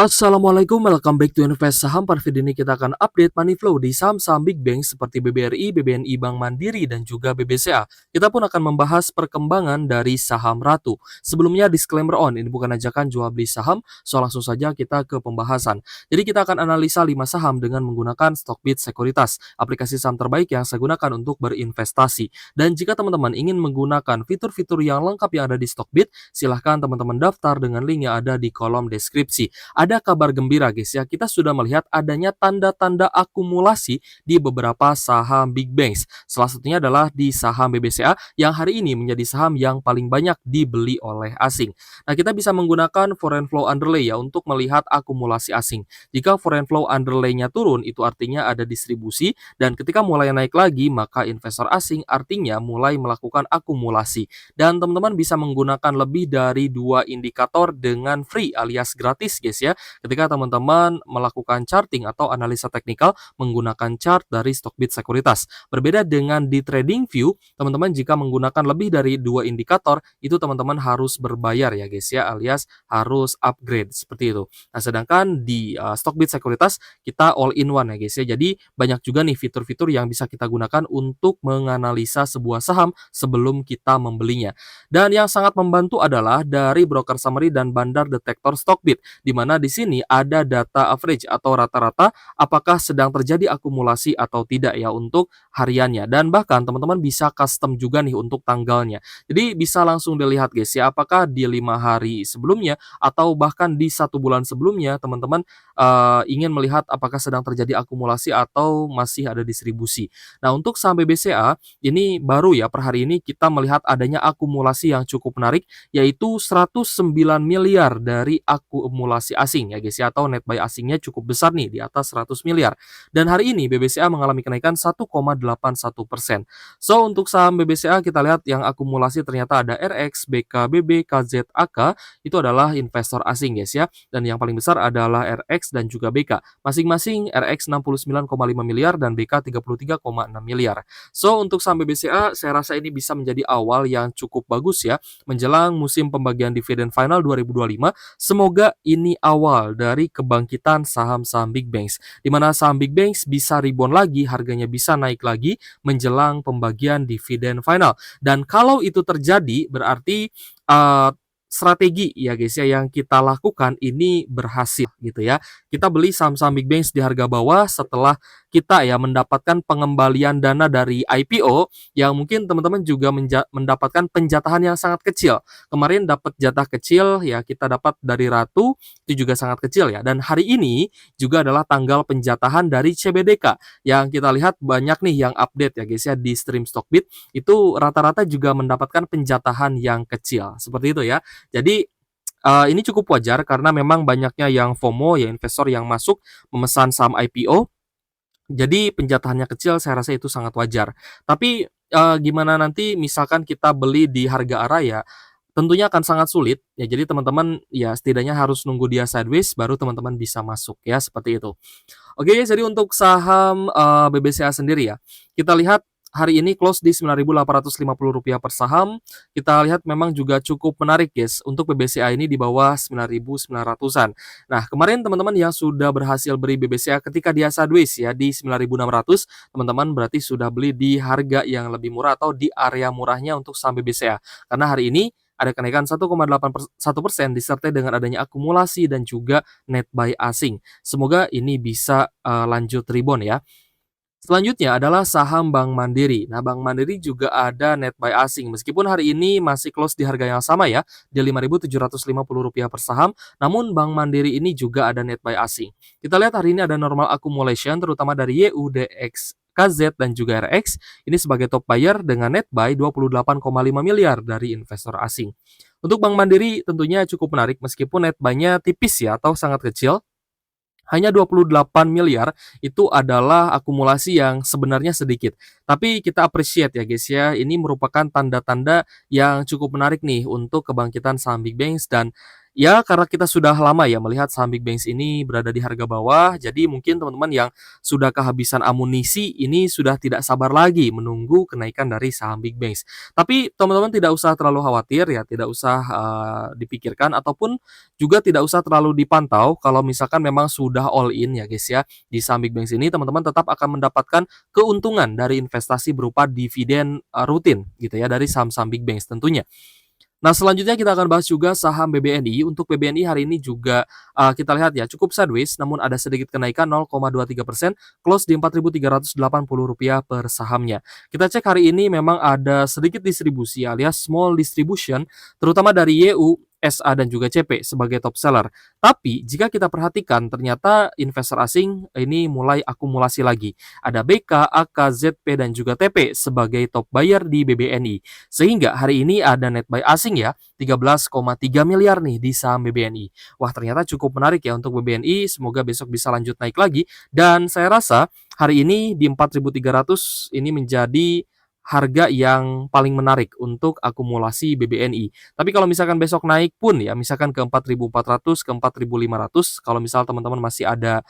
Assalamualaikum, welcome back to Invest Saham. Pada video ini kita akan update money flow di saham-saham big bank seperti BBRI, BBNI Bank Mandiri, dan juga BBCA. Kita pun akan membahas perkembangan dari saham Ratu. Sebelumnya disclaimer on, ini bukan ajakan jual beli saham, so langsung saja kita ke pembahasan. Jadi kita akan analisa 5 saham dengan menggunakan Stockbit Sekuritas, aplikasi saham terbaik yang saya gunakan untuk berinvestasi. Dan jika teman-teman ingin menggunakan fitur-fitur yang lengkap yang ada di Stockbit, silahkan teman-teman daftar dengan link yang ada di kolom deskripsi. Ada kabar gembira guys ya, kita sudah melihat adanya tanda-tanda akumulasi di beberapa saham big banks. Salah satunya adalah di saham BBCA yang hari ini menjadi saham yang paling banyak dibeli oleh asing. Nah, kita bisa menggunakan foreign flow underlay ya untuk melihat akumulasi asing. Jika foreign flow underlay-nya turun, itu artinya ada distribusi, dan ketika mulai naik lagi, maka investor asing artinya mulai melakukan akumulasi. Dan teman-teman bisa menggunakan lebih dari 2 indikator dengan free alias gratis guys ya, ketika teman-teman melakukan charting atau analisa teknikal menggunakan chart dari Stockbit Sekuritas. Berbeda dengan di TradingView, teman-teman jika menggunakan lebih dari 2 indikator, itu teman-teman harus berbayar ya guys ya, alias harus upgrade seperti itu. Nah, sedangkan di Stockbit Sekuritas kita all in one ya guys ya. Jadi banyak juga nih fitur-fitur yang bisa kita gunakan untuk menganalisa sebuah saham sebelum kita membelinya. Dan yang sangat membantu adalah dari broker summary dan bandar detektor Stockbit, di mana di sini ada data average atau rata-rata apakah sedang terjadi akumulasi atau tidak ya untuk hariannya, dan bahkan teman-teman bisa custom juga nih untuk tanggalnya. Jadi bisa langsung dilihat guys ya, apakah di 5 hari sebelumnya atau bahkan di 1 bulan sebelumnya teman-teman ingin melihat apakah sedang terjadi akumulasi atau masih ada distribusi. Nah, untuk saham BBCA ini baru ya, per hari ini kita melihat adanya akumulasi yang cukup menarik, yaitu 109 miliar dari akumulasi asing ya guys ya, atau net buy asingnya cukup besar nih, di atas 100 miliar. Dan hari ini BBCA mengalami kenaikan 1,81%. So, untuk saham BBCA kita lihat yang akumulasi ternyata ada RX, BKBB, KZAK, itu adalah investor asing guys ya. Dan yang paling besar adalah RX dan juga BK. Masing-masing RX 69,5 miliar dan BK 33,6 miliar. So, untuk saham BBCA saya rasa ini bisa menjadi awal yang cukup bagus ya menjelang musim pembagian dividen final 2025. Semoga ini awal dari kebangkitan saham-saham big banks, di mana saham big banks bisa rebound lagi, harganya bisa naik lagi menjelang pembagian dividen final. Dan kalau itu terjadi berarti strategi ya guys ya yang kita lakukan ini berhasil gitu ya. Kita beli saham-saham big banks di harga bawah setelah kita ya mendapatkan pengembalian dana dari IPO yang mungkin teman-teman juga mendapatkan penjatahan yang sangat kecil. Kemarin dapat jatah kecil ya, kita dapat dari Ratu itu juga sangat kecil ya. Dan hari ini juga adalah tanggal penjatahan dari CBDK yang kita lihat banyak nih yang update ya guys ya di stream Stockbit, itu rata-rata juga mendapatkan penjatahan yang kecil seperti itu ya. Jadi ini cukup wajar karena memang banyaknya yang FOMO ya, investor yang masuk memesan saham IPO. Jadi penjatahannya kecil, saya rasa itu sangat wajar. Tapi gimana nanti misalkan kita beli di harga arah ya, tentunya akan sangat sulit ya. Jadi teman-teman ya setidaknya harus nunggu dia sideways baru teman-teman bisa masuk ya, seperti itu. Oke, jadi untuk saham BBCA sendiri ya, kita lihat hari ini close di Rp9.850 per saham. Kita lihat memang juga cukup menarik guys, untuk BBCA ini di bawah 9.900-an. Nah, kemarin teman-teman yang sudah berhasil beli BBCA ketika dia sideways ya di 9.600, teman-teman berarti sudah beli di harga yang lebih murah atau di area murahnya untuk saham BBCA. Karena hari ini ada kenaikan 1,81% disertai dengan adanya akumulasi dan juga net buy asing. Semoga ini bisa lanjut rebound ya. Selanjutnya adalah saham Bank Mandiri. Nah, Bank Mandiri juga ada net buy asing. Meskipun hari ini masih close di harga yang sama ya, di Rp5.750 per saham, namun Bank Mandiri ini juga ada net buy asing. Kita lihat hari ini ada normal accumulation terutama dari YUDX, KZ dan juga RX. Ini sebagai top buyer dengan net buy 28,5 miliar dari investor asing. Untuk Bank Mandiri tentunya cukup menarik meskipun net buy-nya tipis ya atau sangat kecil. Hanya 28 miliar itu adalah akumulasi yang sebenarnya sedikit. Tapi kita appreciate ya guys ya, ini merupakan tanda-tanda yang cukup menarik nih untuk kebangkitan saham big banks, dan Ya, karena kita sudah lama ya melihat saham Big Banks ini berada di harga bawah, jadi mungkin teman-teman yang sudah kehabisan amunisi ini sudah tidak sabar lagi menunggu kenaikan dari saham Big Banks. Tapi teman-teman tidak usah terlalu khawatir ya, tidak usah dipikirkan ataupun juga tidak usah terlalu dipantau kalau misalkan memang sudah all in ya guys ya. Di saham Big Banks ini teman-teman tetap akan mendapatkan keuntungan dari investasi berupa dividen rutin gitu ya dari saham-saham Big Banks tentunya. Nah, selanjutnya kita akan bahas juga saham BBNI. Untuk BBNI hari ini juga, kita lihat ya cukup sideways namun ada sedikit kenaikan 0,23%, close di Rp4.380 per sahamnya. Kita cek hari ini memang ada sedikit distribusi alias small distribution, terutama dari YU, SA dan juga CP sebagai top seller. Tapi jika kita perhatikan ternyata investor asing ini mulai akumulasi lagi. Ada BK, AK, ZP dan juga TP sebagai top buyer di BBNI. Sehingga hari ini ada net buy asing ya, 13,3 miliar nih di saham BBNI. Wah, ternyata cukup menarik ya untuk BBNI, semoga besok bisa lanjut naik lagi dan saya rasa hari ini di 4.300 ini menjadi harga yang paling menarik untuk akumulasi BBNI. Tapi kalau misalkan besok naik pun ya, misalkan ke 4.400 ke 4.500, kalau misal teman-teman masih ada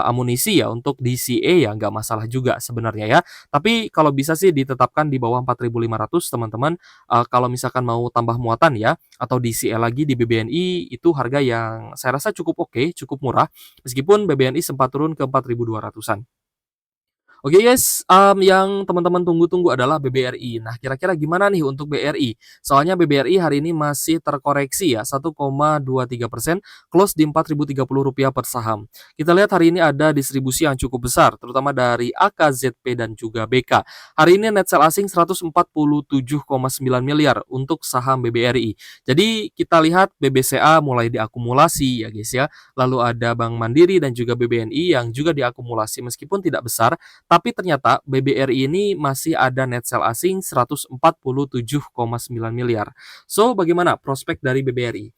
amunisi ya untuk DCA ya nggak masalah juga sebenarnya ya. Tapi kalau bisa sih ditetapkan di bawah 4.500 teman-teman, kalau misalkan mau tambah muatan ya, atau DCA lagi di BBNI itu harga yang saya rasa cukup oke, cukup murah, meskipun BBNI sempat turun ke 4.200-an. Oke guys, yang teman-teman tunggu-tunggu adalah BBRI. Nah, kira-kira gimana nih untuk BRI? Soalnya BBRI hari ini masih terkoreksi ya, 1,23%, close di Rp4.030 per saham. Kita lihat hari ini ada distribusi yang cukup besar, terutama dari AKZP dan juga BK. Hari ini net sell asing 147,9 miliar untuk saham BBRI. Jadi kita lihat BBCA mulai diakumulasi ya guys ya. Lalu ada Bank Mandiri dan juga BBNI yang juga diakumulasi meskipun tidak besar, tapi ternyata BBRI ini masih ada net sell asing 147,9 miliar. So, bagaimana prospek dari BBRI?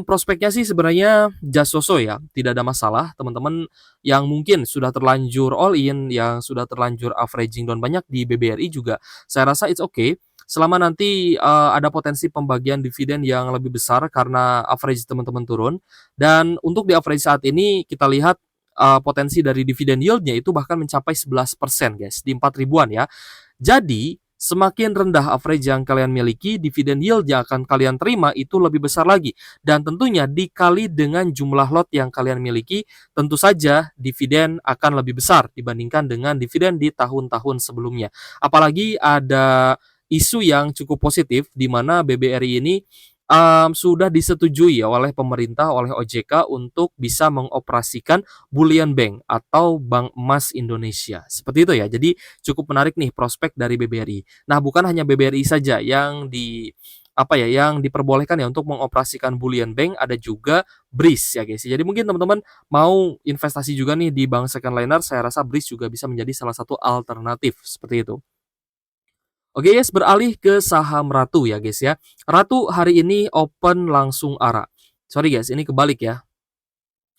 Prospeknya sih sebenarnya just so-so ya, tidak ada masalah. Teman-teman yang mungkin sudah terlanjur all in, yang sudah terlanjur averaging down banyak di BBRI juga, saya rasa it's okay. Selama nanti ada potensi pembagian dividen yang lebih besar karena average teman-teman turun. Dan untuk di average saat ini kita lihat potensi dari dividen yield-nya itu bahkan mencapai 11% guys, di 4 ribuan ya. Jadi, semakin rendah average yang kalian miliki, dividen yield yang akan kalian terima itu lebih besar lagi. Dan tentunya dikali dengan jumlah lot yang kalian miliki, tentu saja dividen akan lebih besar dibandingkan dengan dividen di tahun-tahun sebelumnya. Apalagi ada isu yang cukup positif di mana BBRI ini sudah disetujui ya oleh pemerintah, oleh OJK untuk bisa mengoperasikan bullion bank atau Bank Emas Indonesia. Seperti itu ya. Jadi cukup menarik nih prospek dari BBRI. Nah, bukan hanya BBRI saja yang yang diperbolehkan ya untuk mengoperasikan bullion bank, ada juga BRIS ya guys. Jadi mungkin teman-teman mau investasi juga nih di bank second liner, saya rasa BRIS juga bisa menjadi salah satu alternatif seperti itu. Oke guys, beralih ke saham Ratu ya guys ya. Ratu hari ini open langsung ARA. Sorry guys, ini kebalik ya.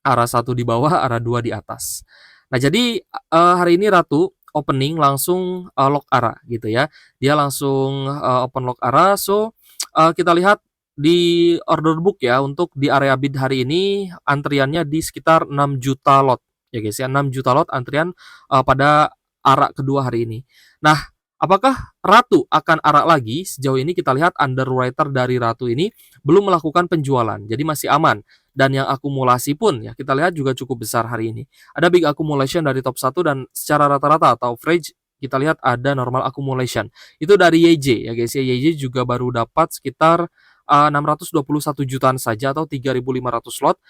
ARA 1 di bawah, ARA 2 di atas. Nah, jadi hari ini Ratu opening langsung lock ARA gitu ya. Dia langsung open lock ARA. So, kita lihat di order book ya untuk di area bid hari ini antriannya di sekitar 6 juta lot ya guys ya. 6 juta lot antrian pada ARA kedua hari ini. Nah, apakah Ratu akan ARA lagi? Sejauh ini kita lihat underwriter dari Ratu ini belum melakukan penjualan, jadi masih aman. Dan yang akumulasi pun ya kita lihat juga cukup besar hari ini. Ada big accumulation dari top 1 dan secara rata-rata atau average kita lihat ada normal accumulation. Itu dari YJ ya guys ya. YJ juga baru dapat sekitar 621 jutaan saja atau 3.500 lot.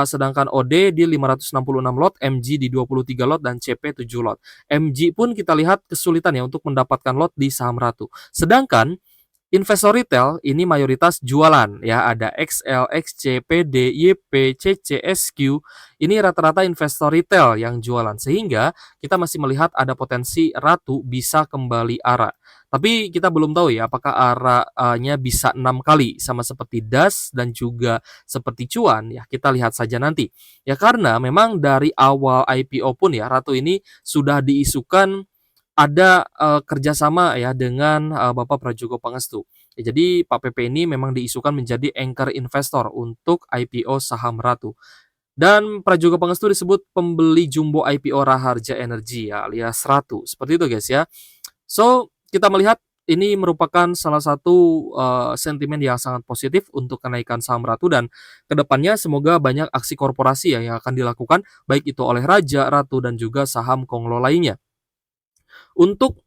Sedangkan OD di 566 lot, MG di 23 lot dan CP 7 lot. MG pun kita lihat kesulitan ya untuk mendapatkan lot di saham Ratu. Sedangkan investor retail ini mayoritas jualan ya, ada XL, XC, PD, YP, CC, SQ. Ini rata-rata investor retail yang jualan sehingga kita masih melihat ada potensi Ratu bisa kembali ARA. Tapi kita belum tahu ya apakah ARA-nya bisa 6 kali sama seperti DAS dan juga seperti Cuan ya, kita lihat saja nanti. Ya karena memang dari awal IPO pun ya Ratu ini sudah diisukan ada kerjasama ya dengan Bapak Prajogo Pangestu. Ya, jadi Pak PP ini memang diisukan menjadi anchor investor untuk IPO saham Ratu. Dan prajuga pengestu disebut pembeli jumbo IPO Raharja Energi ya alias Ratu. Seperti itu guys ya. So, kita melihat ini merupakan salah satu sentimen yang sangat positif untuk kenaikan saham Ratu dan kedepannya semoga banyak aksi korporasi ya yang akan dilakukan baik itu oleh Raja, Ratu dan juga saham konglo lainnya. Untuk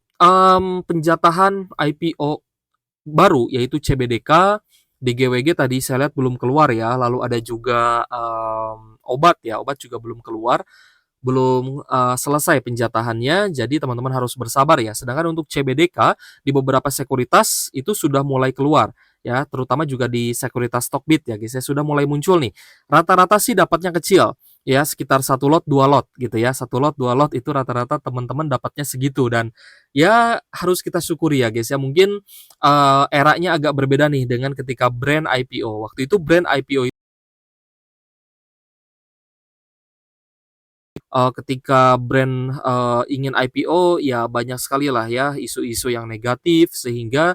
penjatahan IPO baru yaitu CBDK, DGWG tadi saya lihat belum keluar ya, lalu ada juga obat ya, obat juga belum keluar, belum selesai penjatahannya, jadi teman-teman harus bersabar ya. Sedangkan untuk CBDK di beberapa sekuritas itu sudah mulai keluar ya, terutama juga di sekuritas Stockbit ya guys ya, sudah mulai muncul nih. Rata-rata sih dapatnya kecil ya, sekitar 1 lot 2 lot gitu ya. 1 lot 2 lot itu rata-rata teman-teman dapatnya segitu dan ya harus kita syukuri ya guys ya. Mungkin eranya agak berbeda nih dengan ketika brand IPO. Waktu itu brand IPO ketika brand ingin IPO ya banyak sekali lah ya isu-isu yang negatif sehingga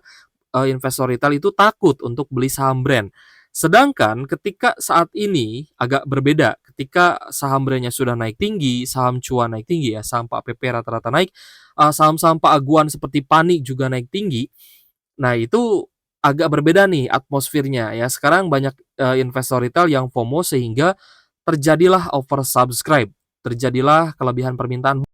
investor retail itu takut untuk beli saham brand. Sedangkan ketika saat ini agak berbeda, ketika saham brandnya sudah naik tinggi, saham cuan naik tinggi ya, saham Pak PP rata-rata naik, saham-saham Pak Aguan seperti Pani juga naik tinggi. Nah itu agak berbeda nih atmosfernya ya. Sekarang banyak investor retail yang FOMO sehingga terjadilah oversubscribe, terjadilah kelebihan permintaan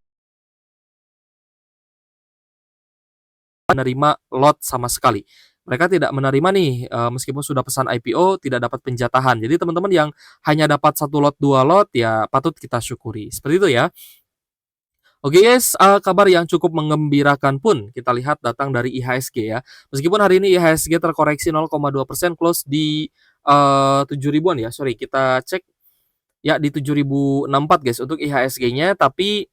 menerima lot sama sekali. Mereka tidak menerima nih, meskipun sudah pesan IPO tidak dapat penjatahan. Jadi teman-teman yang hanya dapat 1 lot 2 lot ya patut kita syukuri. Seperti itu ya. Oke guys, kabar yang cukup menggembirakan pun kita lihat datang dari IHSG ya. Meskipun hari ini IHSG terkoreksi 0,2% close di 7 ribuan ya. Sorry, kita cek ya di 7.064 guys untuk IHSG-nya, tapi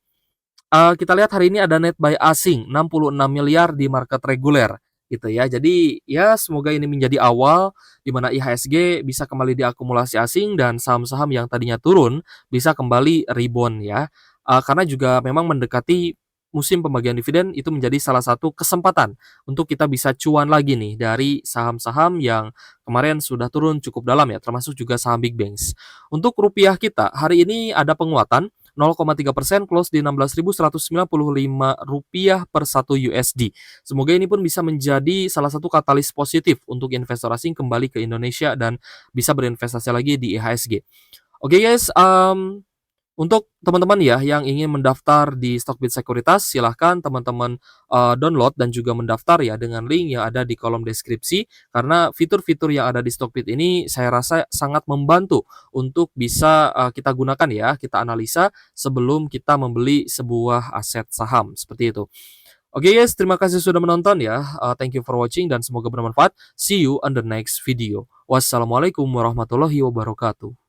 kita lihat hari ini ada net buy asing 66 miliar di market reguler gitu ya. Jadi ya semoga ini menjadi awal di mana IHSG bisa kembali diakumulasi asing dan saham-saham yang tadinya turun bisa kembali rebound ya. Karena juga memang mendekati musim pembagian dividen itu menjadi salah satu kesempatan untuk kita bisa cuan lagi nih dari saham-saham yang kemarin sudah turun cukup dalam ya, termasuk juga saham big banks. Untuk rupiah kita hari ini ada penguatan 0,3% close di Rp16.195 per 1 USD. Semoga ini pun bisa menjadi salah satu katalis positif untuk investor asing kembali ke Indonesia dan bisa berinvestasi lagi di IHSG. Oke guys, untuk teman-teman ya yang ingin mendaftar di Stockbit Sekuritas, silahkan teman-teman download dan juga mendaftar ya dengan link yang ada di kolom deskripsi. Karena fitur-fitur yang ada di Stockbit ini saya rasa sangat membantu untuk bisa kita gunakan ya, kita analisa sebelum kita membeli sebuah aset saham seperti itu. Oke guys, terima kasih sudah menonton ya. Thank you for watching dan semoga bermanfaat. See you on the next video. Wassalamualaikum warahmatullahi wabarakatuh.